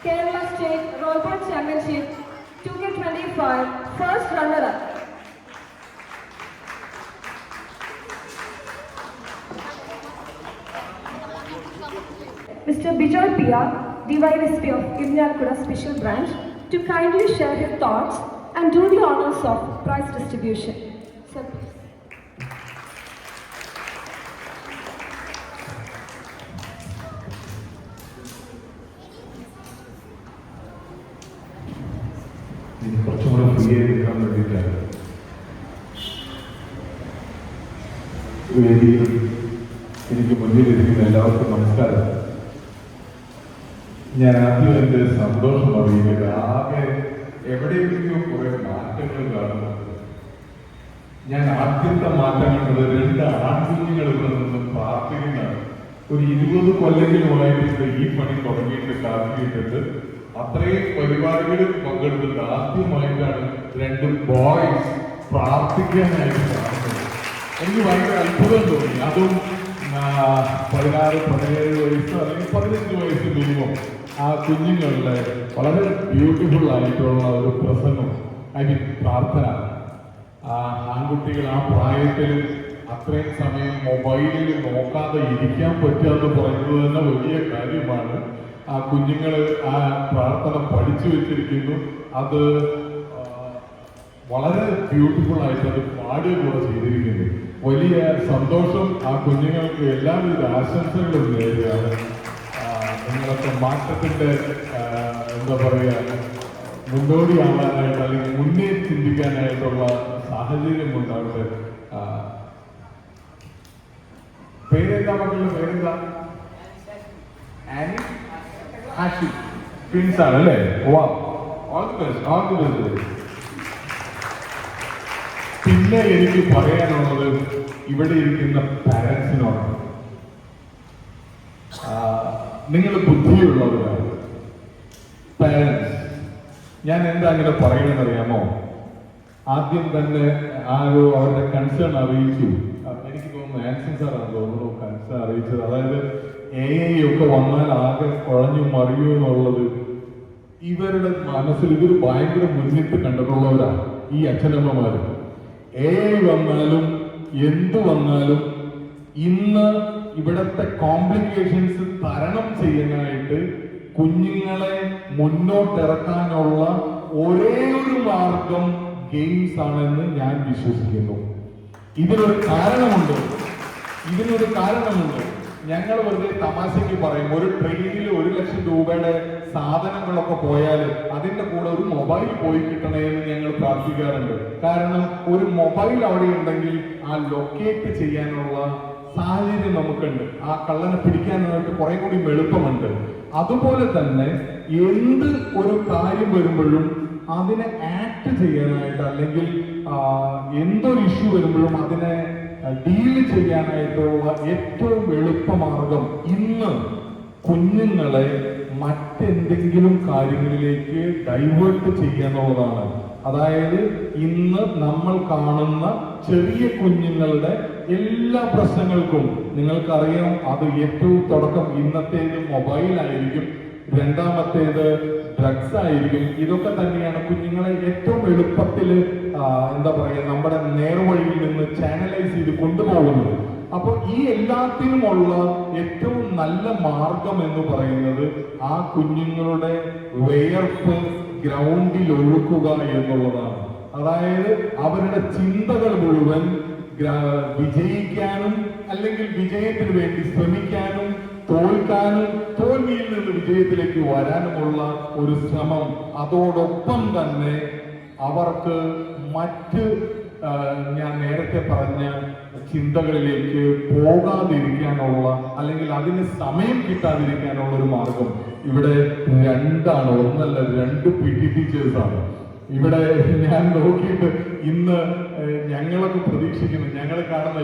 Kerala State Rollball Championship 2K25 first runner-up. Mr. Bijoy Pia, DYSP of Irinyakuda Special Branch, to kindly share his thoughts and do the honors of prize distribution. Sir, please. കുറച്ചുകൂടെ free ആയി നിൽക്കാൻ വേണ്ടിയിട്ടാണ് വേദിയിൽ എനിക്ക് മുന്നിലിരിക്കുന്ന എല്ലാവർക്കും നമസ്കാരം. ഞാൻ ആദ്യം എൻ്റെ സന്തോഷം അറിയിക്കുന്നത് ആകെ എവിടെയെങ്കിലും കുറെ മാറ്റങ്ങൾ കാണുന്നുണ്ട്. ഞാൻ ആദ്യത്തെ മാറ്റങ്ങൾ 2 ആൺകുഞ്ഞുങ്ങൾ ഇവിടെ നിന്ന് പ്രാർത്ഥിക്കുന്നതാണ്. ഒരു 20 കൊല്ലങ്ങളുമായിട്ട് ഈ പണി തുടങ്ങിയിട്ട് കാത്തിയിട്ടുണ്ട്. അത്രയും പരിപാടികളിൽ പങ്കെടുത്തിട്ട് ആദ്യമായിട്ടാണ് 2 ബോയ്സ് പ്രാർത്ഥിക്കാനായിട്ട് കാണുന്നത്. എനിക്ക് ഭയങ്കര അത്ഭുതം തോന്നി. അതും 16, 17 വയസ്സ് അല്ലെങ്കിൽ 15 വയസ്സ് മിനിമം ആ കുഞ്ഞുങ്ങളുടെ വളരെ ബ്യൂട്ടിഫുൾ ആയിട്ടുള്ള ഒരു പ്രസംഗം, ഐ മീൻ പ്രാർത്ഥന. ആൺകുട്ടികൾ ആ പ്രായത്തിൽ അത്രയും സമയം മൊബൈലിൽ നോക്കാതെ ഇരിക്കാൻ പറ്റുക എന്ന് പറയുന്നത് തന്നെ വലിയ കാര്യമാണ്. ആ കുഞ്ഞുങ്ങൾ ആ പ്രാർത്ഥന പഠിച്ചു വെച്ചിരിക്കുന്നു. അത് വളരെ ബ്യൂട്ടിഫുൾ ആയിട്ട് അത് പാടുക കൂടെ ചെയ്തിരിക്കുന്നു. വലിയ സന്തോഷം. ആ കുഞ്ഞുങ്ങൾക്ക് എല്ലാവിധ ആശംസകളും നേരുകയാണ്. നിങ്ങളൊക്കെ മാറ്റത്തിൻ്റെ എന്താ പറയുക മുന്നോടിയാവാനായിട്ട് അല്ലെങ്കിൽ മുന്നേ ചിന്തിക്കാനായിട്ടുള്ള സാഹചര്യം ഉണ്ടാവട്ടെ. പേരെന്താ മക്കളുടെ പേരെന്താ? ആനി, ആഷി, ട്വിൻസ് ആണ് അല്ലേ? All the best, all the best. പിന്നെ എനിക്ക് പറയാനുള്ളത് ഇവിടെ ഇരിക്കുന്ന പാരൻസിനോടാണ്. നിങ്ങൾ ബുദ്ധിയുള്ളവരാണ് പാരൻസ്. ഞാൻ എന്താ അങ്ങനെ പറയണമെന്നറിയാമോ? ആദ്യം തന്നെ അവരുടെ കൺസേൺ അറിയിച്ചു. എനിക്ക് തോന്നുന്നു ആൻസൺ സാറാണ് തോന്നുന്നു കൺസേൺ അറിയിച്ചത്. അതായത് AI ഒക്കെ വന്നാൽ ആകെ കുഴഞ്ഞു മറിയൂ എന്നുള്ളത് ഇവരുടെ മനസ്സിൽ ഇവർ ഭയങ്കര മുന്നിട്ട് കണ്ടിട്ടുള്ളവരാണ് ഈ അച്ഛനമ്മമാർ. AI വന്നാലും എന്തു വന്നാലും ഇന്ന് ഇവിടത്തെ കോംപ്ലിക്കേഷൻസ് തരണം ചെയ്യാനായിട്ട് കുഞ്ഞുങ്ങളെ മുന്നോട്ടിറക്കാനുള്ള ഒരേ ഒരു മാർഗം ഗെയിംസ് ആണെന്ന് ഞാൻ വിശ്വസിക്കുന്നു. ഇതിനൊരു കാരണമുണ്ട്. ഞങ്ങൾ വെറുതെ തമാശയ്ക്ക് പറയും, ഒരു ട്രെയിനിൽ 1 ലക്ഷം രൂപയുടെ സാധനങ്ങളൊക്കെ പോയാൽ അതിന്റെ കൂടെ ഒരു മൊബൈൽ പോയി കിട്ടണേ എന്ന് ഞങ്ങൾ പ്രാർത്ഥിക്കാറുണ്ട്. കാരണം ഒരു മൊബൈൽ അവിടെ ഉണ്ടെങ്കിൽ ആ ലൊക്കേറ്റ് ചെയ്യാനുള്ള സാഹചര്യം നമുക്കുണ്ട്. ആ കള്ളനെ പിടിക്കാനായിട്ട് കുറെ കൂടി എളുപ്പമുണ്ട്. അതുപോലെ തന്നെ എന്ത് ഒരു കാര്യം വരുമ്പോഴും അതിനെ ആക്ട് ചെയ്യാനായിട്ട് അല്ലെങ്കിൽ എന്തൊരു ഇഷ്യൂ വരുമ്പോഴും അതിനെ ഡീല് ചെയ്യാനായിട്ടുള്ള ഏറ്റവും എളുപ്പമാർഗം ഇന്ന് കുഞ്ഞുങ്ങളെ മറ്റെന്തെങ്കിലും കാര്യങ്ങളിലേക്ക് ഡൈവേർട്ട് ചെയ്യുക എന്നുള്ളതാണ്. അതായത് ഇന്ന് നമ്മൾ കാണുന്ന ചെറിയ കുഞ്ഞുങ്ങളുടെ എല്ലാ പ്രശ്നങ്ങൾക്കും നിങ്ങൾക്കറിയാം, അത് ഏറ്റവും തുടക്കം ഇന്നത്തേത് മൊബൈലായിരിക്കും, രണ്ടാമത്തേത് ഡ്രഗ്സ് ആയിരിക്കും. ഇതൊക്കെ തന്നെയാണ് കുഞ്ഞുങ്ങളെ ഏറ്റവും എളുപ്പത്തിൽ എന്താ പറയുക നമ്മുടെ നേർവഴിയിൽ നിന്ന് ചാനലൈസ് ചെയ്ത് കൊണ്ടുപോകുന്നത്. അപ്പോൾ ഈ എല്ലാത്തിനുമുള്ള ഏറ്റവും നല്ല മാർഗം എന്ന് പറയുന്നത് ആ കുഞ്ഞുങ്ങളുടെ വേർപ്പ് ഗ്രൗണ്ടിൽ ഒഴുക്കുക എന്നുള്ളതാണ്. അതായത് അവരുടെ ചിന്തകൾ മുഴുവൻ വിജയിക്കാനും അല്ലെങ്കിൽ വിജയത്തിന് വേണ്ടി ശ്രമിക്കാനും തോൽക്കാനും തോൽവിയിൽ നിന്ന് വിജയത്തിലേക്ക് വരാനുമുള്ള ഒരു ശ്രമം. അതോടൊപ്പം തന്നെ അവർക്ക് മറ്റ് ഞാൻ നേരത്തെ പറഞ്ഞ ചിന്തകളിലേക്ക് പോകാതിരിക്കാനുള്ള അല്ലെങ്കിൽ അതിന് സമയം കിട്ടാതിരിക്കാനുള്ള ഒരു മാർഗം ഇവിടെ 2 ഒന്നല്ല 2 PT ടീച്ചേഴ്സാണ്. ഇവിടെ ഞാൻ നോക്കിയിട്ട് ഇന്ന് ഞങ്ങളൊക്കെ പ്രതീക്ഷിക്കുന്നു, ഞങ്ങൾ കാണുന്ന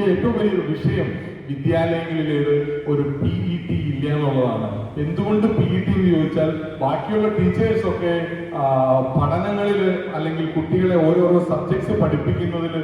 ഏറ്റവും വലിയൊരു വിഷയം വിദ്യാലയങ്ങളിലേത് ഒരു PET ഇല്ല എന്നുള്ളതാണ്. എന്തുകൊണ്ട് PET എന്ന് ചോദിച്ചാൽ ബാക്കിയുള്ള ടീച്ചേഴ്സൊക്കെ പഠനങ്ങളിൽ അല്ലെങ്കിൽ കുട്ടികളെ ഓരോരോ സബ്ജക്ട്സ് പഠിപ്പിക്കുന്നതിൽ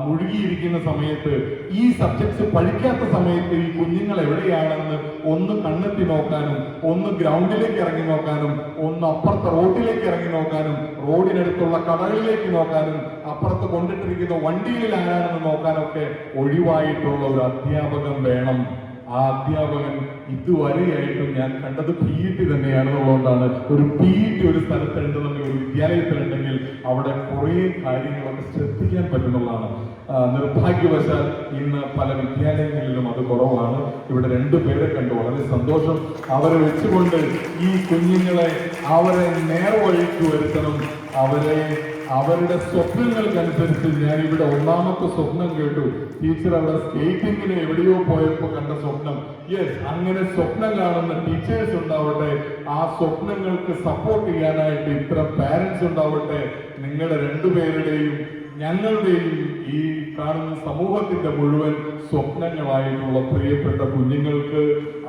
മുഴുകിയിരിക്കുന്ന സമയത്ത്, ഈ സബ്ജക്ട്സ് പഠിക്കാത്ത സമയത്ത് ഈ കുഞ്ഞുങ്ങൾ എവിടെയാണെന്ന് ഒന്ന് കണ്ണെത്തി നോക്കാനും, ഒന്ന് ഗ്രൗണ്ടിലേക്ക് ഇറങ്ങി നോക്കാനും, ഒന്ന് അപ്പുറത്തെ റോഡിലേക്ക് ഇറങ്ങി നോക്കാനും, റോഡിനടുത്തുള്ള കടകളിലേക്ക് നോക്കാനും, അപ്പുറത്ത് കൊണ്ടിട്ടിരിക്കുന്ന വണ്ടിയിൽ ആരാണെന്ന് നോക്കാനൊക്കെ ഒഴിവായിട്ടുള്ള ഒരു അധ്യാപകൻ വേണം. ആ അധ്യാപകൻ ഇതുവരെയായിട്ടും ഞാൻ കണ്ടത് PET തന്നെയാണെന്നുള്ളതുകൊണ്ടാണ്. ഒരു PET ഒരു സ്ഥലത്തുണ്ടെന്നുണ്ടെങ്കിൽ, ഒരു വിദ്യാലയത്തിലുണ്ടെങ്കിൽ അവിടെ കുറേ കാര്യങ്ങളൊക്കെ ശ്രദ്ധിക്കാൻ പറ്റുന്നതാണ്. നിർഭാഗ്യവശാൽ ഇന്ന് പല വിദ്യാലയങ്ങളിലും അത് കുറവാണ്. ഇവിടെ 2 പേരെ കണ്ടു, വളരെ സന്തോഷം. അവരെ വെച്ചുകൊണ്ട് ഈ കുഞ്ഞുങ്ങളെ അവരെ നേർവഴിക്ക് വരുത്തണം. അവരുടെ സ്വപ്നങ്ങൾക്കനുസരിച്ച് ഞാൻ ഇവിടെ ഒന്നാമത്തെ സ്വപ്നം കേട്ടു. ടീച്ചർ അവിടെ സ്കേറ്റിങ്ങിന് എവിടെയോ പോയപ്പോൾ കണ്ട സ്വപ്നം. യെസ്, അങ്ങനെ സ്വപ്നം കാണുന്ന ടീച്ചേഴ്സ് ഉണ്ടാവട്ടെ. ആ സ്വപ്നങ്ങൾക്ക് സപ്പോർട്ട് ചെയ്യാനായിട്ട് ഇത്ര പാരന്റ്സ് ഉണ്ടാവട്ടെ. നിങ്ങളുടെ 2 പേരുടെയും ഞങ്ങളുടെയും ഈ കാണുന്ന സമൂഹത്തിന്റെ മുഴുവൻ സ്വപ്നങ്ങളായിട്ടുള്ള പ്രിയപ്പെട്ട കുഞ്ഞുങ്ങൾക്ക്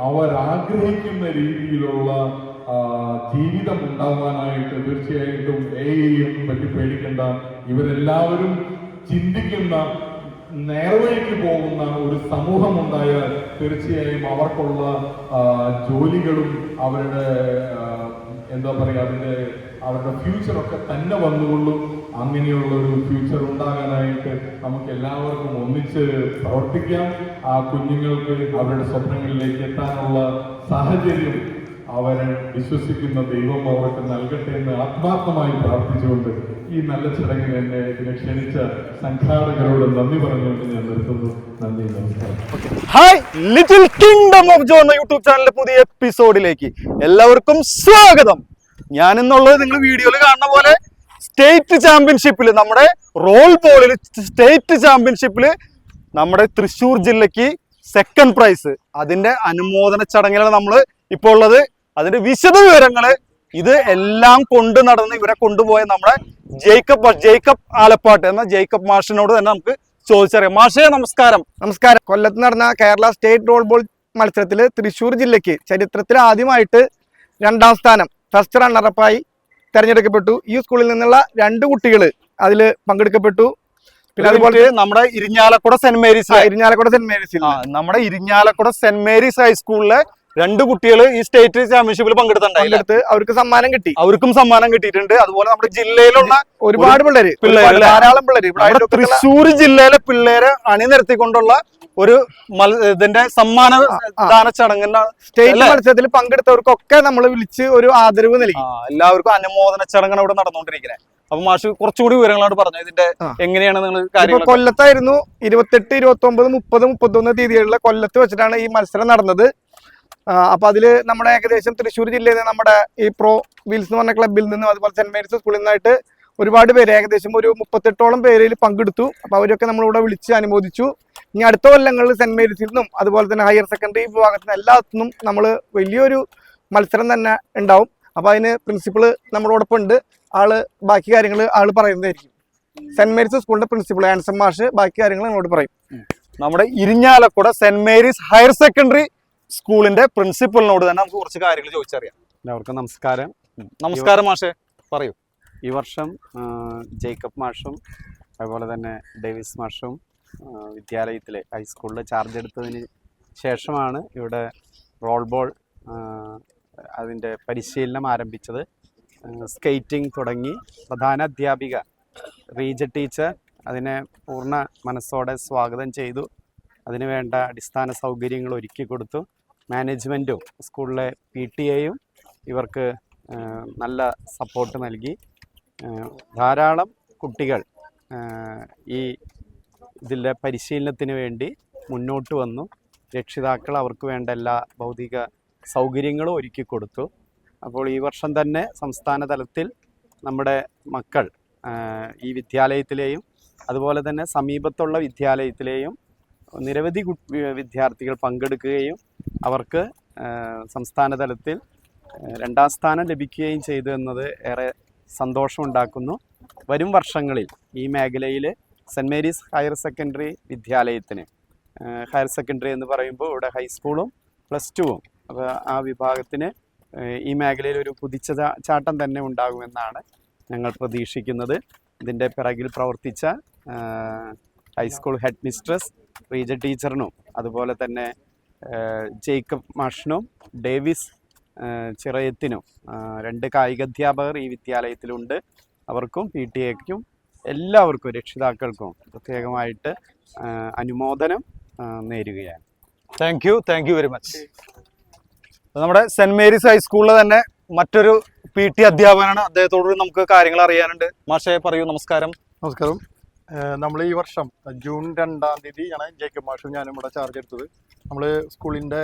അവരാഗ്രഹിക്കുന്ന രീതിയിലുള്ള ജീവിതം ഉണ്ടാവാനായിട്ട് തീർച്ചയായിട്ടും എയും പറ്റി പേടിക്കേണ്ട. ഇവരെല്ലാവരും ചിന്തിക്കുന്ന, നേർവഴിക്ക് പോകുന്ന ഒരു സമൂഹം ഉണ്ടായാൽ തീർച്ചയായും അവർക്കുള്ള ജോലികളും അവരുടെ എന്താ പറയുക, അവരുടെ ഫ്യൂച്ചറൊക്കെ തന്നെ വന്നുകൊള്ളും. അങ്ങനെയുള്ള ഒരു ഫ്യൂച്ചർ ഉണ്ടാകാനായിട്ട് നമുക്ക് എല്ലാവർക്കും ഒന്നിച്ച് പ്രവർത്തിക്കാം. ആ കുഞ്ഞുങ്ങൾക്ക് അവരുടെ സ്വപ്നങ്ങളിലേക്ക് എത്താനുള്ള സാഹചര്യം അവരെ വിശ്വസിക്കുന്ന ദൈവം അവർക്ക് നൽകട്ടെ എന്ന് ആത്മാർത്ഥമായി പ്രാർത്ഥിച്ചുകൊണ്ട് ഈ നല്ല ചടങ്ങിൽ എന്നെ ഇതിനെ ക്ഷണിച്ച സംഘാടകരോട് നന്ദി പറഞ്ഞുകൊണ്ട് ഞാൻ നിർത്തുന്നു. നന്ദി, നമസ്കാരം. ഹായ്, ലിറ്റിൽ കിങ്ഡം ഓഫ് ജോ എന്ന യൂട്യൂബ് ചാനലിലെ പുതിയ എപ്പിസോഡിലേക്ക് എല്ലാവർക്കും സ്വാഗതം. ഞാൻ എന്നുള്ളത് നിങ്ങൾ വീഡിയോയിൽ കാണുന്ന പോലെ സ്റ്റേറ്റ് ചാമ്പ്യൻഷിപ്പിൽ, നമ്മുടെ റോൾ ബോളിൽ സ്റ്റേറ്റ് ചാമ്പ്യൻഷിപ്പിൽ നമ്മുടെ തൃശ്ശൂർ ജില്ലയ്ക്ക് 2nd പ്രൈസ്, അതിന്റെ അനുമോദന ചടങ്ങിലാണ് നമ്മൾ ഇപ്പോൾ ഉള്ളത്. അതിന്റെ വിശദ വിവരങ്ങള് ഇത് എല്ലാം കൊണ്ട് നടന്ന് ഇവരെ കൊണ്ടുപോയ നമ്മുടെ ജേക്കബ് ആലപ്പാട്ട് എന്ന ജേക്കബ് മാഷിനോട് തന്നെ നമുക്ക് ചോദിച്ചറിയാം. മാഷേ, നമസ്കാരം. നമസ്കാരം. കൊല്ലത്ത് നടന്ന കേരള സ്റ്റേറ്റ് റോൾ ബോൾ മത്സരത്തിൽ തൃശ്ശൂർ ജില്ലയ്ക്ക് ചരിത്രത്തിൽ ആദ്യമായിട്ട് 2ാം സ്ഥാനം, ഫസ്റ്റ് റണ്ണറപ്പായി തെരഞ്ഞെടുക്കപ്പെട്ടു. ഈ സ്കൂളിൽ നിന്നുള്ള 2 കുട്ടികൾ അതിൽ പങ്കെടുക്കപ്പെട്ടു. പിന്നെ അതുപോലെ നമ്മുടെ ഇരിഞ്ഞാലക്കുട സെന്റ് മേരീസ് നമ്മുടെ ഇരിഞ്ഞാലക്കുട സെന്റ് മേരീസ് ഹൈസ്കൂളിലെ 2 കുട്ടികൾ ഈ സ്റ്റേറ്റ് ചാമ്പ്യൻഷിപ്പിൽ പങ്കെടുത്തിട്ടുണ്ട്. അവർക്ക് സമ്മാനം കിട്ടി. അവർക്കും സമ്മാനം കിട്ടിയിട്ടുണ്ട്. അതുപോലെ നമ്മുടെ ജില്ലയിലുള്ള ഒരുപാട് പിള്ളേര്, ധാരാളം പിള്ളേര്, തൃശ്ശൂർ ജില്ലയിലെ പിള്ളേരെ അണിനിരത്തിക്കൊണ്ടുള്ള ഒരു ഇതിന്റെ സമ്മാന ദാന ചടങ്ങിന് സ്റ്റേറ്റ് മത്സരത്തിൽ പങ്കെടുത്തവർക്കൊക്കെ നമ്മൾ വിളിച്ച് ഒരു ആദരവ് നൽകി. എല്ലാവർക്കും അനുമോദന ചടങ്ങാണ് ഇവിടെ നടന്നുകൊണ്ടിരിക്കുന്നത്. അപ്പൊ മാഷ് കുറച്ചുകൂടി വിവരങ്ങളോട് പറഞ്ഞു, ഇതിന്റെ എങ്ങനെയാണ് നിങ്ങൾ കാര്യങ്ങൾ? കൊല്ലത്തായിരുന്നു 28, 29, 30, 31 തീയതികളിലെ കൊല്ലത്ത് വെച്ചിട്ടാണ് ഈ മത്സരം നടന്നത്. അപ്പൊ അതില് നമ്മുടെ ഏകദേശം തൃശ്ശൂർ ജില്ലയിൽ നിന്ന് നമ്മുടെ ഈ പ്രോ വീൽസ് എന്ന് പറഞ്ഞ ക്ലബിൽ നിന്നും അതുപോലെ സെന്റ് മേരീസ് സ്കൂളിൽ നിന്നായിട്ട് ഒരുപാട് പേര്, ഏകദേശം ഒരു 38ഓളം പേരിൽ പങ്കെടുത്തു. അപ്പൊ അവരൊക്കെ നമ്മളിവിടെ വിളിച്ച് അനുമോദിച്ചു. ഇനി അടുത്ത കൊല്ലങ്ങളിൽ സെന്റ് മേരീസിൽ നിന്നും അതുപോലെ തന്നെ ഹയർ സെക്കൻഡറി വിഭാഗത്തിൽ നിന്ന് എല്ലാത്തിനും നമ്മൾ വലിയൊരു മത്സരം തന്നെ ഉണ്ടാവും. അപ്പൊ അതിന് പ്രിൻസിപ്പള് നമ്മളോടൊപ്പം ഉണ്ട്. ബാക്കി കാര്യങ്ങൾ പറയുന്നതായിരിക്കും. സെന്റ് മേരീസ് സ്കൂളിന്റെ പ്രിൻസിപ്പൾ ആൻസൺ മാഷ് ബാക്കി കാര്യങ്ങൾ നമ്മളോട് പറയും. നമ്മുടെ Irinjalakuda saint Mary's higher secondary സ്കൂളിന്റെ പ്രിൻസിപ്പലിനോട് തന്നെ നമുക്ക് കുറച്ച് കാര്യങ്ങൾ ചോദിച്ചറിയാം. എല്ലാവർക്കും നമസ്കാരം. നമസ്കാരം മാഷെ, പറയൂ. ഈ വർഷം ജേക്കബ് മാഷും അതുപോലെ തന്നെ ഡേവിസ് മാഷും വിദ്യാലയത്തിലെ ഹൈസ്കൂളിൽ ചാർജ് എടുത്തതിന് ശേഷമാണ് ഇവിടെ റോൾ ബോൾ അതിൻ്റെ പരിശീലനം ആരംഭിച്ചത്. സ്കേറ്റിംഗ് തുടങ്ങി പ്രധാന അധ്യാപിക റീജ ടീച്ചർ അതിനെ പൂർണ്ണ മനസ്സോടെ സ്വാഗതം ചെയ്തു. അതിനു വേണ്ട അടിസ്ഥാന സൗകര്യങ്ങൾ ഒരുക്കി കൊടുത്തു. മാനേജ്മെൻറ്റും സ്കൂളിലെ PTA-യും ഇവർക്ക് നല്ല സപ്പോർട്ട് നൽകി. ധാരാളം കുട്ടികൾ ഈ ഇതിലെ പരിശീലനത്തിന് വേണ്ടി മുന്നോട്ട് വന്നു. രക്ഷിതാക്കൾ അവർക്ക് വേണ്ട എല്ലാ ഭൗതിക സൗകര്യങ്ങളും ഒരുക്കി കൊടുത്തു. അപ്പോൾ ഈ വർഷം തന്നെ സംസ്ഥാന തലത്തിൽ നമ്മുടെ മക്കൾ ഈ വിദ്യാലയത്തിലെയും അതുപോലെ തന്നെ സമീപത്തുള്ള വിദ്യാലയത്തിലെയും നിരവധി വിദ്യാർത്ഥികൾ പങ്കെടുക്കുകയും അവർക്ക് സംസ്ഥാന തലത്തിൽ 2ാം സ്ഥാനം ലഭിക്കുകയും ചെയ്തു എന്നത് ഏറെ സന്തോഷമുണ്ടാക്കുന്നു. വരും വർഷങ്ങളിൽ ഈ മേഖലയിൽ സെൻറ്റ് മേരീസ് ഹയർ സെക്കൻഡറി വിദ്യാലയത്തിന്, ഹയർ സെക്കൻഡറി എന്ന് പറയുമ്പോൾ ഇവിടെ ഹൈസ്കൂളും +2ഉം, അപ്പോൾ ആ വിഭാഗത്തിന് ഈ മേഖലയിൽ ഒരു കുതിച്ചുചാട്ടം തന്നെ ഉണ്ടാകുമെന്നാണ് ഞങ്ങൾ പ്രതീക്ഷിക്കുന്നത്. ഇതിൻ്റെ പിറകിൽ പ്രവർത്തിച്ച ഹൈസ്കൂൾ ഹെഡ് മിസ്ട്രസ് റീജ ടീച്ചറിനും അതുപോലെ തന്നെ ജേക്കബ് മാഷിനും ഡേവിസ് ചിറയത്തിനും 2 കായികാധ്യാപകർ ഈ വിദ്യാലയത്തിലുണ്ട്. അവർക്കും PTA-ക്കും എല്ലാവർക്കും രക്ഷിതാക്കൾക്കും പ്രത്യേകമായിട്ട് അനുമോദനം നേരുകയാണ്. Thank you very much. നമ്മുടെ സെന്റ് മേരീസ് ഹൈസ്കൂളിലെ തന്നെ മറ്റൊരു PT അധ്യാപകനാണ്. അദ്ദേഹത്തോട് നമുക്ക് കാര്യങ്ങൾ അറിയാനുണ്ട്. മാഷേ പറയൂ. നമസ്കാരം. നമസ്കാരം. നമ്മൾ ഈ വർഷം ജൂൺ 2-ാം തീയതിയാണ് ജേക്കബ് മാഷും ഞാനും ഇവിടെ ചാർജ് എടുത്തത്. നമ്മൾ സ്കൂളിൻ്റെ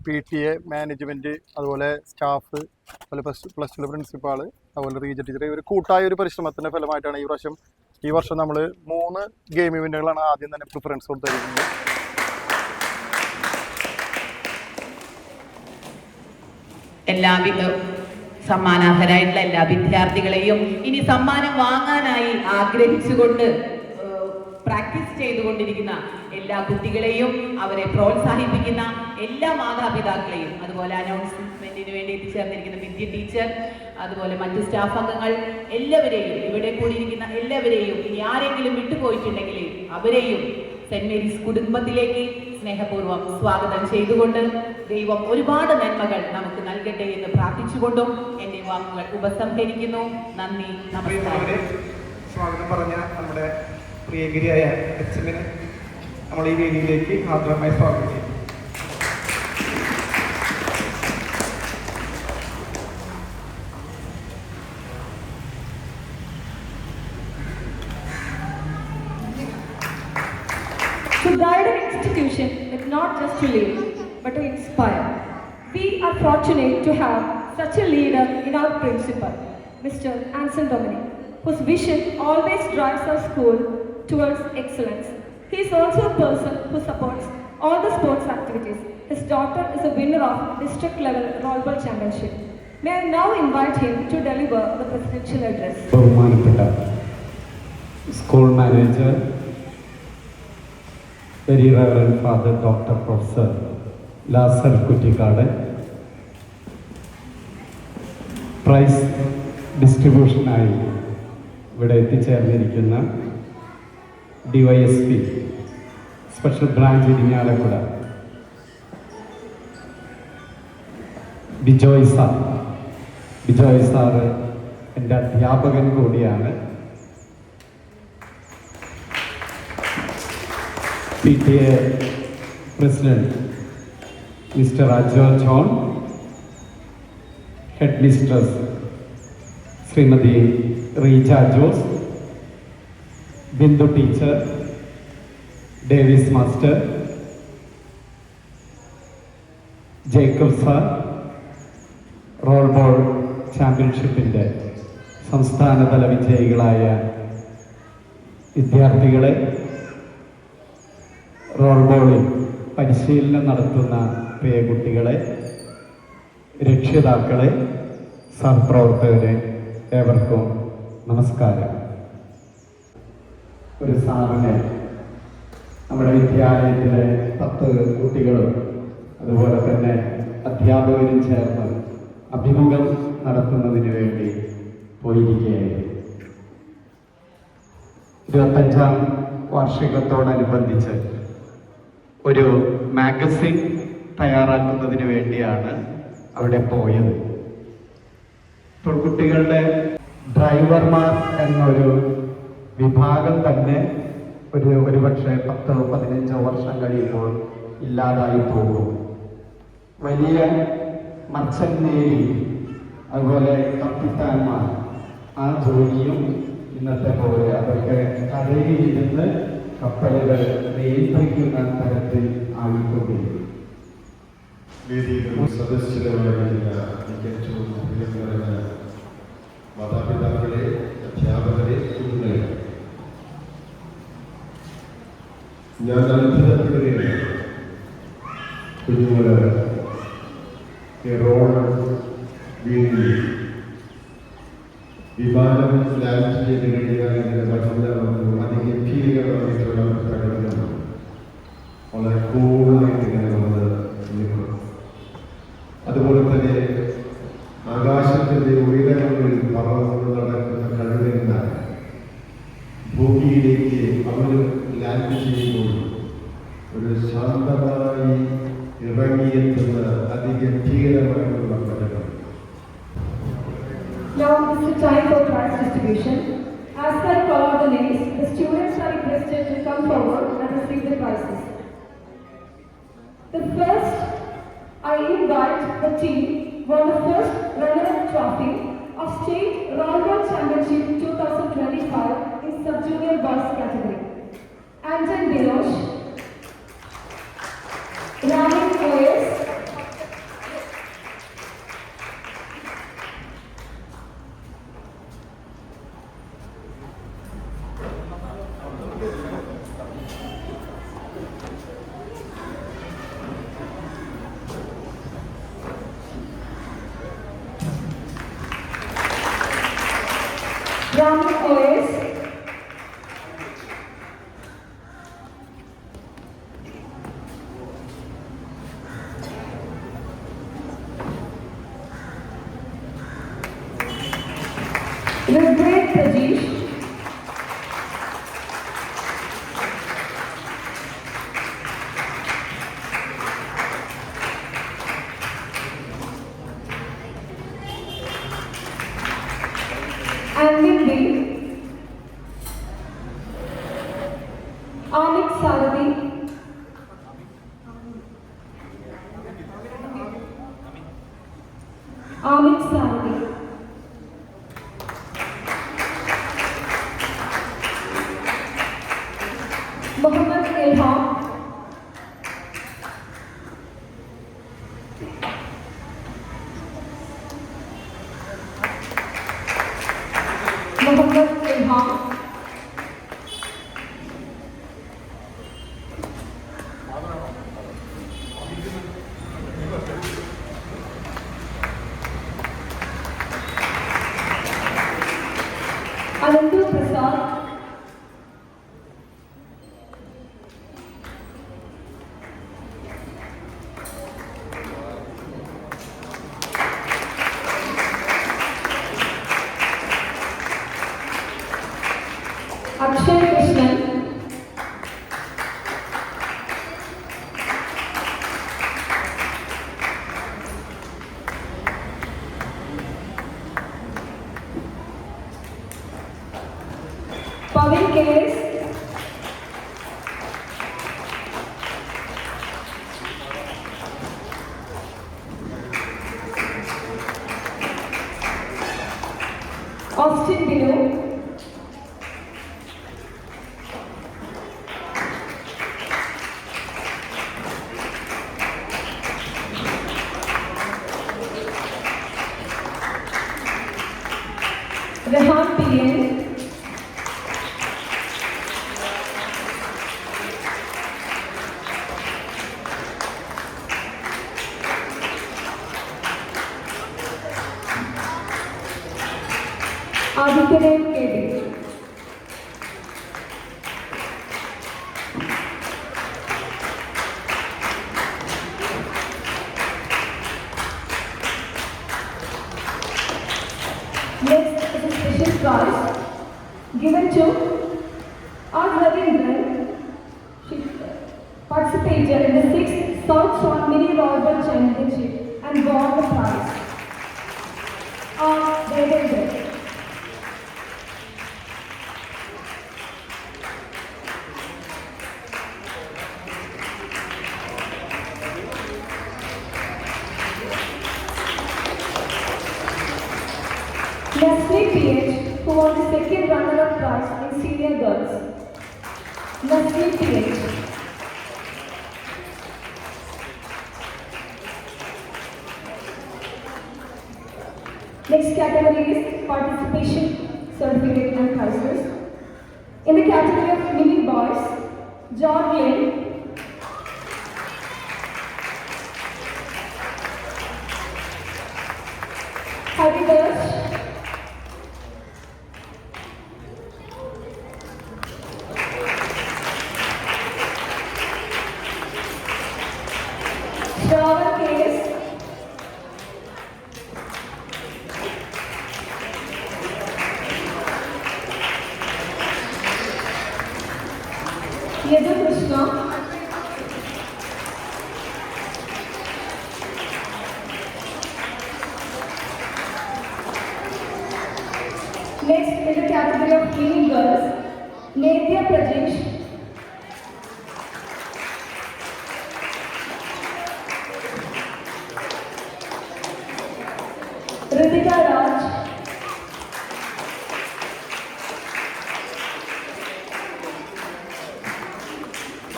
PTA മാനേജ്മെൻറ്റ് അതുപോലെ സ്റ്റാഫ് അതുപോലെ പ്ലസ് ടു പ്രിൻസിപ്പാൾ അതുപോലെ റീജ ടീച്ചർ ഇവർ കൂട്ടായ ഒരു പരിശ്രമത്തിൻ്റെ ഫലമായിട്ടാണ് ഈ വർഷം നമ്മൾ 3 ഗെയിം ഇവൻറ്റുകളാണ് ആദ്യം തന്നെ പ്രിഫറൻസ് കൊടുത്തിരിക്കുന്നത്. എല്ലാവിധ സമ്മാനാർഹരായിട്ടുള്ള എല്ലാ വിദ്യാർത്ഥികളെയും ഇനി സമ്മാനം വാങ്ങാനായി ആഗ്രഹിച്ചുകൊണ്ട് പ്രാക്ടീസ് ചെയ്തുകൊണ്ടിരിക്കുന്ന എല്ലാ കുട്ടികളെയും അവരെ പ്രോത്സാഹിപ്പിക്കുന്ന എല്ലാ മാതാപിതാക്കളെയും അതുപോലെ അനൗൺസ്മെന്റിന് വേണ്ടി എത്തിച്ചേർന്നിരിക്കുന്ന വിദ്യ ടീച്ചർ അതുപോലെ മറ്റ് സ്റ്റാഫ് അംഗങ്ങൾ എല്ലാവരെയും ഇവിടെ കൂടിയിരിക്കുന്ന എല്ലാവരെയും ഇനി ആരെങ്കിലും വിട്ടുപോയിട്ടുണ്ടെങ്കിൽ അവരെയും സെന്റ് മേരീസ് കുടുംബത്തിലേക്ക് സ്നേഹപൂർവ്വം സ്വാഗതം ചെയ്തുകൊണ്ട് ദൈവം ഒരുപാട് നന്മകൾ നമുക്ക് നൽകട്ടെ എന്ന് പ്രാർത്ഥിച്ചുകൊണ്ടും എൻ്റെ വാക്കുകൾ ഉപസംഹരിക്കുന്നു. നന്ദി, നമസ്കാരം. സ്വാഗതം പറഞ്ഞ നമ്മുടെ പ്രിയങ്കരിയായ അച്ഛനെ നമ്മൾ ഈ വേദിയിലേക്ക് ആദ്യമായി സ്വാഗതം ചെയ്യും. To guide an institution is not just to lead, but to inspire. We are fortunate to have such a leader in our principal, Mr. Anson Dominic, whose vision always drives our school towards excellence. He is also a person who supports all the sports activities. His daughter is a winner of district level rollerball championship. May I now invite him to deliver the presidential address. ബഹുമാനപ്പെട്ട school manager very reverend father doctor professor Lazar Kuttikkad, prize ഡിസ്ട്രിബ്യൂഷനായി ഇവിടെ എത്തിച്ചേർന്നിരിക്കുന്ന DYSP special branch Irinjalakuda Bijoy sir എൻ്റെ അധ്യാപകൻ കൂടിയാണ്. PTA president mister Ajo John, head mistress Shrimati Reeja Jose, Bindu teacher, Davis master, Jacob sir, roll ball ചാമ്പ്യൻഷിപ്പിൻ്റെ സംസ്ഥാനതല വിജയികളായ വിദ്യാർത്ഥികളെ, റോൾ ബോളിൽ പരിശീലനം നടത്തുന്ന പ്രിയ കുട്ടികളെ, രക്ഷിതാക്കളെ, സഹപ്രവർത്തകരെ, ഏവർക്കും നമസ്കാരം. ഒരു സാറിനെ നമ്മുടെ വിദ്യാലയത്തിലെ 10 കുട്ടികളും അതുപോലെ തന്നെ അധ്യാപകരും ചേർന്ന് അഭിമുഖം നടത്തുന്നതിന് വേണ്ടി പോയിരിക്കുകയായിരുന്നു. 25ാം വാർഷികത്തോടനുബന്ധിച്ച് ഒരു മാഗസിൻ തയ്യാറാക്കുന്നതിന് വേണ്ടിയാണ് അവിടെ പോയത്. ഇപ്പോൾ കുട്ടികളുടെ ഡ്രൈവർമാർ എന്നൊരു വിഭാഗം തന്നെ ഒരു പക്ഷേ 10-15 വർഷം കഴിയുമ്പോൾ ഇല്ലാതായി പോകും. വലിയ മർച്ചന്റ് നേവി അതുപോലെ കപ്പിത്താന്മാർ ആ ജോലിയും ഇന്നത്തെ പോലെ അവർക്ക് കരയിലിരുന്ന് കപ്പലുകൾ നിയന്ത്രിക്കുന്ന തരത്തിൽ ആയിക്കൊണ്ടിരിക്കും. വേദിയിലും സദസ്യരുമായിരുന്ന ഏറ്റവും പ്രിയങ്കരമായ മാതാപിതാക്കളെ, അധ്യാപകരെ, കുട്ടികളെ, ഞാൻ അത്ഭുതപ്പെടുകയാണ്. കുഞ്ഞുങ്ങൾ വീട്ടിൽ വിമാനം ലാൻഡ് ചെയ്ത് കഴിഞ്ഞാൽ അതിഗംഭീരമായിട്ടുള്ള പ്രകടനം വളരെ കൂളായിട്ട് ഇങ്ങനെ നമ്മൾ നിൽക്കും. അതുപോലെ തന്നെ ആകാശത്തിന്റെ ഉയരങ്ങളിൽ പറന്നു നടക്കുന്ന കഴിവിനാൽ ഭൂമിയിലേക്ക് അവർ land Now is the time for prize distribution. As per coordinates, the students are requested to come forward and receive the prizes. The first, I invite the team won the first runner-up trophy of State Rollerball Championship 2025 in Sub-Junior Boys category. Anton Dilosh, Ramin OS, Ramin OS, Ridway Prajesh, Anvin B, Amit Saradi, Amit Saradi, Muhammad Ilham, Muhammad Ilham, Anandu Prasad, Akshay Krishnan, Pavin K.S., Austin Dino, Rehan P.N., Aditya K.D. Next is a special prize given to R. Ravindran. She participated in the 6th South Zone Mini Rollerball Championship and won the prize. R. Ravindran. Nestle PH, who won the second runner-up prize in senior girls. Nestle PH. Next category is participation certificate and prizes. In the category of mini boys, John Lynn, Haridash, Shravan K.S., Yadu Krishna, category of female girls, Nedya Prajesh, Ritika Raj,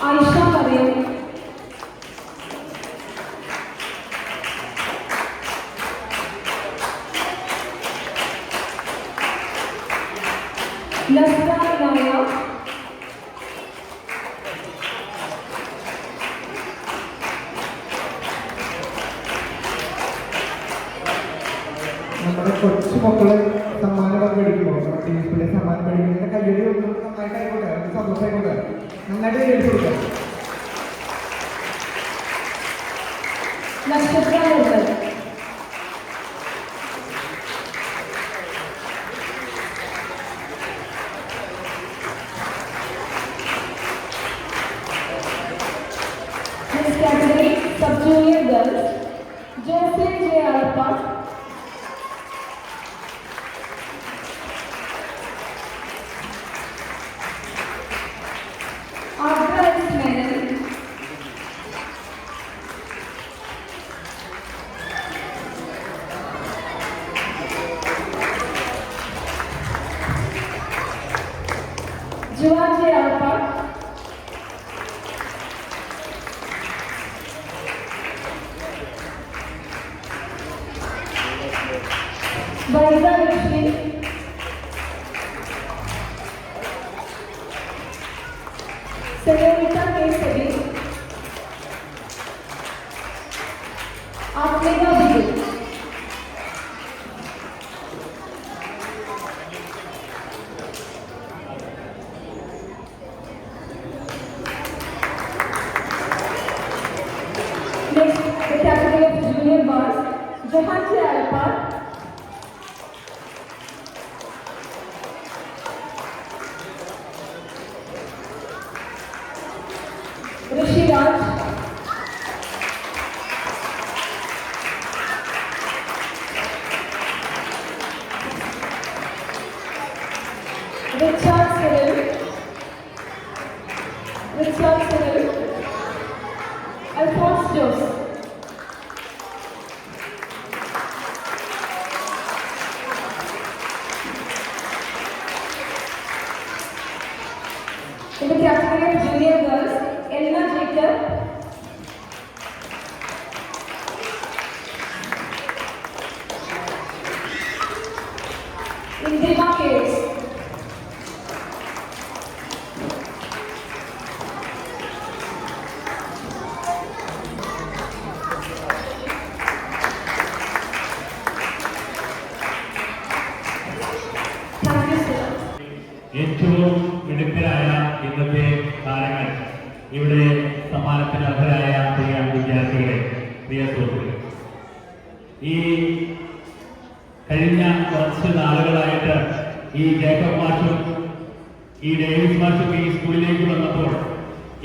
Aisha Mariam, Nasra Inaya, നമ്മുടെ കൊച്ചു മക്കള് സമ്മാനം മേടിക്കുമ്പോൾ ടീമിലെ സമ്മാനം മേടിക്കുന്നതിന്റെ കയ്യടി ഒന്നും നന്നായിട്ട് ആയിക്കോട്ടെ, അവർക്ക് സന്തോഷമായിക്കോട്ടെ, നന്നായിട്ട് കയ്യടി കൊടുക്കാം. Nakshatra Local, this category sub-junior girls, Jocelyn J. Alappa, Agra S. Menon, Juan J. Alappa, Vaida Lakshmi, Senorita K. Sebi, Atmega Bidu. Next, the category of junior boys, Johan J. Alappa, Rishi Raj, Richard Cyril, Alphonse Jose. In the category of junior girls, Elna Jacob, Indima Case, thank you sir. ഏറ്റവും മിടുക്കരായ ഇന്നത്തെ താരങ്ങൾ, ഇവിടെ സമ്മാനത്തിന് അർഹരായ പ്രിയ വിദ്യാർത്ഥികളെ, പ്രിയ സുഹൃത്തുക്കളെ, ഈ കഴിഞ്ഞ കുറച്ച് നാളുകളായിട്ട് ഈ ജേക്കബ് മാഷും ഈ ഡേവിസ് മാഷും ഈ സ്കൂളിലേക്ക് വന്നപ്പോൾ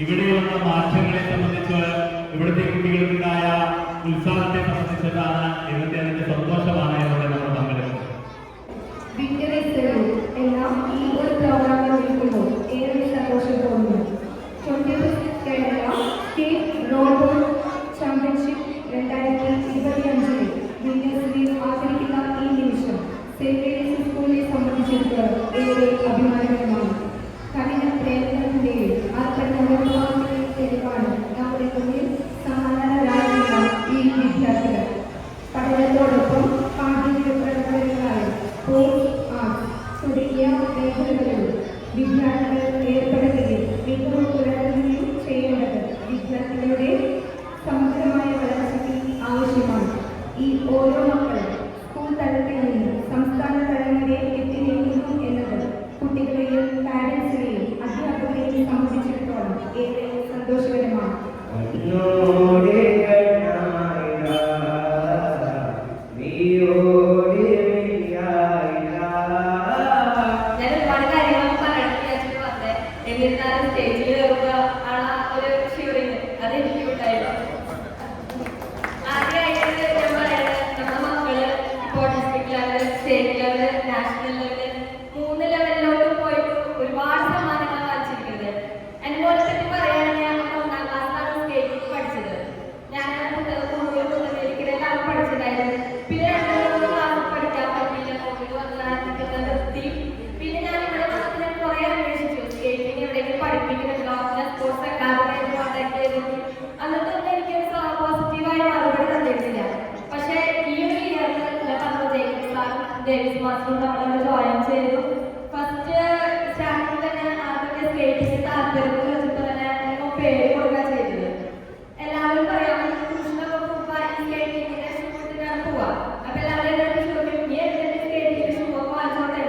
ഇവിടെ വന്ന മാറ്റങ്ങളെ സംബന്ധിച്ച്, ഇവിടുത്തെ കുട്ടികൾക്കുണ്ടായ ഉത്സാഹത്തെ സംബന്ധിച്ചിട്ടാണ് ഇന്നത്തെ അതിന്റെ സന്തോഷമാണ് എന്നോട് നമ്മൾ പങ്കെടുക്കുന്നത്. എല്ലാം ഈ ഒരു പ്രോഗ്രാമിൽ നിൽക്കുമ്പോൾ ഏറെ സന്തോഷം തോന്നുന്നു. 26 കേരള സ്റ്റേറ്റ് റോഡ് ചാമ്പ്യൻഷിപ്പ് 2025 വിന്നേഴ്സിനെ ആദരിക്കുന്ന ഈ നിമിഷം സെന്റ് മേരീസ് സ്കൂളിനെ സംബന്ധിച്ചിടത്തോളം ഏറെ അഭിമാനകരമാണ്. കഠിന പ്രയത്നത്തിന്റെയും ആത്മനിർഭരത്തിന്റെയും തെളിവാണ് നമ്മുടെ മുന്നിൽ സമാധാനരാകുന്ന ഈ വിദ്യാർത്ഥികൾ. പഠനത്തോടൊപ്പം പാഠ്യേതര പ്രവർത്തനങ്ങളായ സ്പോർട്സ്, ആർട്സ് തുടങ്ങിയ മേഖലകളിൽ വിദ്യാർത്ഥികൾ ഏർപ്പെടുകയും മികവ് പുലർത്തുകയും ചെയ്യേണ്ടത് വിദ്യാർത്ഥികളുടെ സമഗ്രമായ വളർച്ചയ്ക്ക് ആവശ്യമാണ്. ഈ ഓരോ മക്കളും സ്കൂൾ തലത്തിൽ നിന്ന് സംസ്ഥാന തലം വരെ എത്തിനിൽക്കുന്നു എന്നത് കുട്ടികളെയും പാരൻസിനെയും അധ്യാപകരെയും സംബന്ധിച്ചിടത്തോളം ഏറെ സന്തോഷകരമാണ്. എന്നിരുന്നാലും സ്റ്റേജിൽ കയറുക ആ ഒരു ഷിവറിങ് അത് എനിക്ക് ഉണ്ടായില്ല. ആദ്യമായിട്ട് ഞാൻ പറയുന്നത്, നമ്മുടെ മക്കള് ഇപ്പോൾ district level, state level, national level 3 ലെവലിൽ ഡേവിസ് മാസ്റ്ററും നമ്മളോട് ജോയിൻ ചെയ്തു. ഫസ്റ്റ് സ്റ്റാർട്ടിങ് തന്നെ ആദ്യമൊക്കെ സ്കേറ്റിംഗ് താല്പര്യത്തിൽ വെച്ചിട്ട് തന്നെ ഞങ്ങൾ പേര് കൊടുക്കാൻ ചെയ്തത്. എല്ലാവരും പറയാം ട്യൂഷനൊക്കെ പോകുമ്പോൾ സ്കേറ്റിങ്ങിന്റെ ഷൂട്ടിനാണ് പോവാ. അപ്പൊ എല്ലാവരും സ്കേറ്റിങ്ങിന്റെ ഷൂ ഒക്കെ വാങ്ങിച്ചോട്ടെ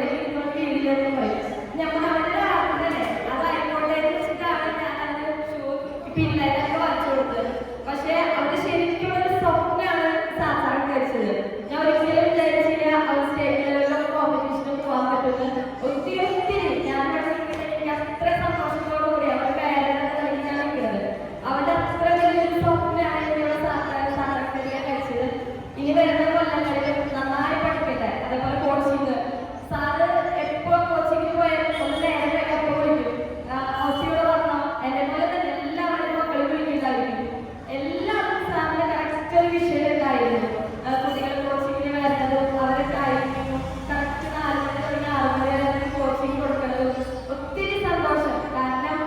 വീഡിയോ പറയും. ഞങ്ങൾ അവരുടെ തന്നെ അതായിക്കോട്ടെ വെച്ചിട്ടാണ് ഞാൻ അതിന് ഷൂ പിള്ളേരൊക്കെ വാങ്ങിച്ചു കൊടുത്തത്. പക്ഷെ അവരുടെ ശരിക്കുള്ള ഒരു സ്വപ്നമാണ് സാക്ഷാത്കരിച്ചത്. ഞാൻ ഒരിക്കലും വിചാരിച്ചില്ല അവർ സ്റ്റേറ്റ് ലെവലിലൊക്കെ കോമ്പറ്റീഷന് പോകാൻ പറ്റുന്നത്. ഒത്തിരി ഞാൻ എനിക്ക് അത്ര സന്തോഷത്തോടുകൂടി അവരുടെ പേരൻസ് ഞാൻ നിൽക്കുന്നത്. അവരുടെ അത്ര വലിയൊരു സ്വപ്നമാണ് ഇവിടെ സാക്ഷാത്കരിക്കാൻ കഴിച്ചത്. ഇനി വരുന്ന കൊല്ലങ്ങളിൽ നന്നായി പഠിക്കട്ടെ. അതേപോലെ കോച്ചിങ് സാറ് എപ്പോൾ കോച്ചിങ്ങിന് പോയാലും ഒന്ന് നേരത്തെ എപ്പോൾ വിളിക്കും. കോച്ചിവിടെ വന്നോ എന്നെ പോലെ തന്നെ എല്ലാവരും മക്കളും വിളിക്കുന്നുണ്ടായിരിക്കും. എല്ലാവർക്കും സാറിന്റെ കറക്റ്റ് ഒരു വിഷയം ഉണ്ടായിരുന്നു. കുട്ടികൾ കോച്ചിങ്ങിന് വരുന്നതും അവരെ കാര്യങ്ങളും കറക്റ്റ് 4 മണി തുടങ്ങി 6 മണി വരെ കോച്ചിങ് കൊടുക്കുന്നതും ഒത്തിരി സന്തോഷം. കാരണം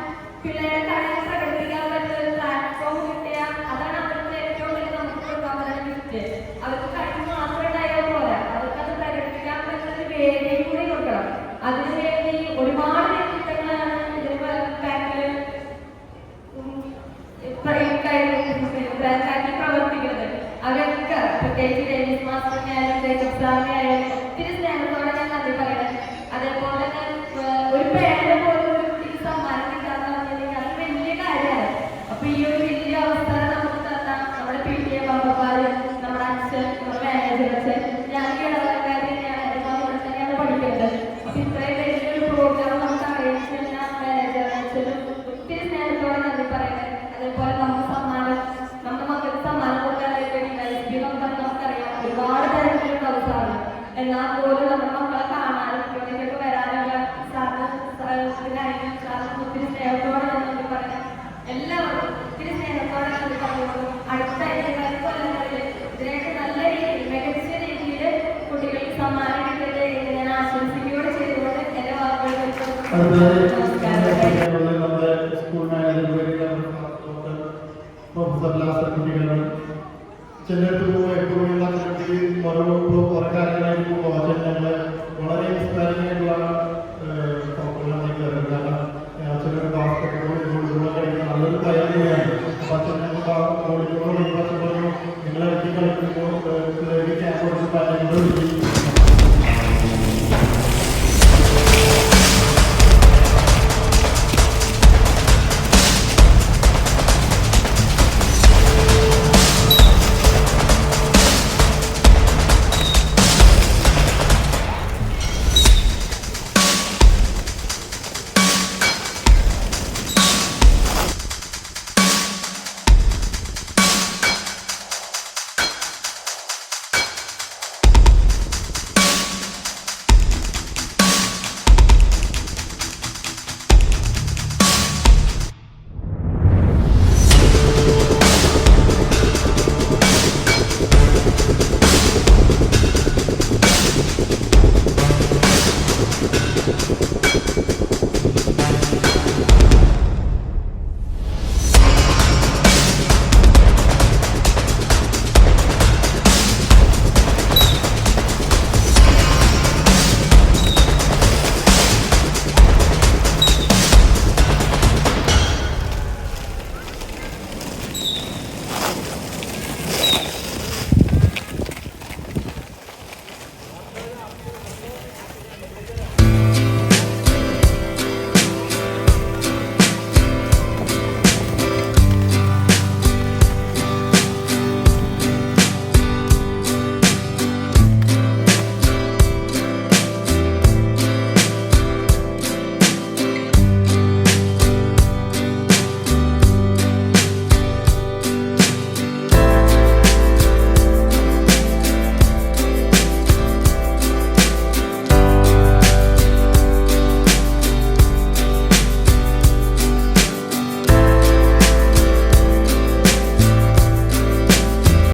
പിള്ളേരെ കഴിവ് പ്രകടിപ്പിക്കാൻ പറ്റുന്ന ഒരു പ്ലാറ്റ്ഫോം കിട്ടിയ അതാണ് അവർക്ക് ഏറ്റവും വലിയ നമുക്ക് കൊടുക്കാൻ പറ്റുന്ന ഗിഫ്റ്റ്. അവർക്ക് കഴിവ് മാത്രം ഉണ്ടായാൽ പോരാ, അവർക്ക് അത് പ്രകടിപ്പിക്കാൻ പറ്റുന്ന ഒരു വേദിയും കൂടി കൊടുക്കണം. അതിനുവേണ്ടി ഒരുപാട് വ്യക്തിത്വങ്ങളാണ് ഇതിന് ബാക്കിൽ പ്രവർത്തിക്കുന്നത്. അവരൊക്കെ പ്രത്യേകിച്ച് ഡേവിസ് മാസ്റ്ററിനെ ആയാലും ജേക്കബ് സാറിനെ ആയാലും ഒത്തിരി സ്നേഹത്തോടെ ഞാൻ നന്ദി പറയണം. അതേപോലെ തന്നെ ഒരു പേരെ പോലും ഒരു കുട്ടിക്ക് സമ്മാനം കിട്ടാന്ന് പറഞ്ഞിട്ടുണ്ടെങ്കിൽ അത് വലിയ കാര്യമാണ്. അപ്പൊ ഈ ഒരു വലിയ അവസരം നമുക്ക് തന്ന നമ്മുടെ PTA മെമ്പർമാര്, നമ്മുടെ അച്ഛൻ, നമ്മുടെ മാനേജർ അച്ഛൻ, ഞാൻ ഇടവക്കാരി തന്നെയാണ്. അതുപോലെ ഇവിടെ തന്നെയാണ് പഠിക്കുന്നത്. അപ്പൊ ഇത്രയും വലിയൊരു പ്രോഗ്രാം നമുക്ക് അറേഞ്ച് ചെയ്യുന്ന മാനേജർ അച്ഛനും ഒത്തിരി സ്നേഹത്തോടെ നന്ദി പറയണം. അതേപോലെ നമുക്ക് സമ്മാനം നമ്മുടെ മക്കൾക്ക് സമ്മാനം കൊടുക്കാനായിട്ട് നമുക്കറിയാം ഒരുപാട് തരത്തിലുള്ള അവസരമാണ്. എന്നാൽ പോലും നമ്മുടെ മക്കളെ കാണാനും ഇവിടേക്കൊക്കെ വരാനുള്ള സാറിന് ഒത്തിരി സ്നേഹത്തോടെ നന്ദി പറയാം. എല്ലാവർക്കും ഒത്തിരി സ്നേഹത്തോടെ നന്ദി പറയുന്നു. അടുത്ത കൊല്ലങ്ങളിൽ ഇതിനൊക്കെ നല്ല രീതിയിൽ മികച്ച രീതിയിൽ കുട്ടികൾക്ക് സമ്മാനം കിട്ടട്ടെ എന്ന് ഞാൻ ആശംസിക്കുകയോടെ ചെയ്തുകൊണ്ട് എന്റെ വാക്കുകൾ നമ്മുടെ സ്കൂൾ മാനേജർ പ്രൊഫസർ ലാസർ കുട്ടികളാണ്. ചിലർക്ക് എപ്പോഴുള്ള കുറെ കാര്യങ്ങളായിട്ട് പോകുമ്പോൾ ഞങ്ങൾ വളരെ ഇൻസ്പയറിംഗ് ആയിട്ടുള്ള പ്രോഗ്രാമിലേക്ക് കാരണം ചിലർ ബാസ്കറ്റ് ബോൾ ഫുട്ബോൾ കളിക്കുന്ന നല്ലൊരു പ്ലെയർ കൂടിയാണ്. പക്ഷേ ഞങ്ങൾ വോളിബോൾ നിങ്ങളെ കളിക്കുമ്പോൾ ക്യാമ്പ് കൊടുത്ത്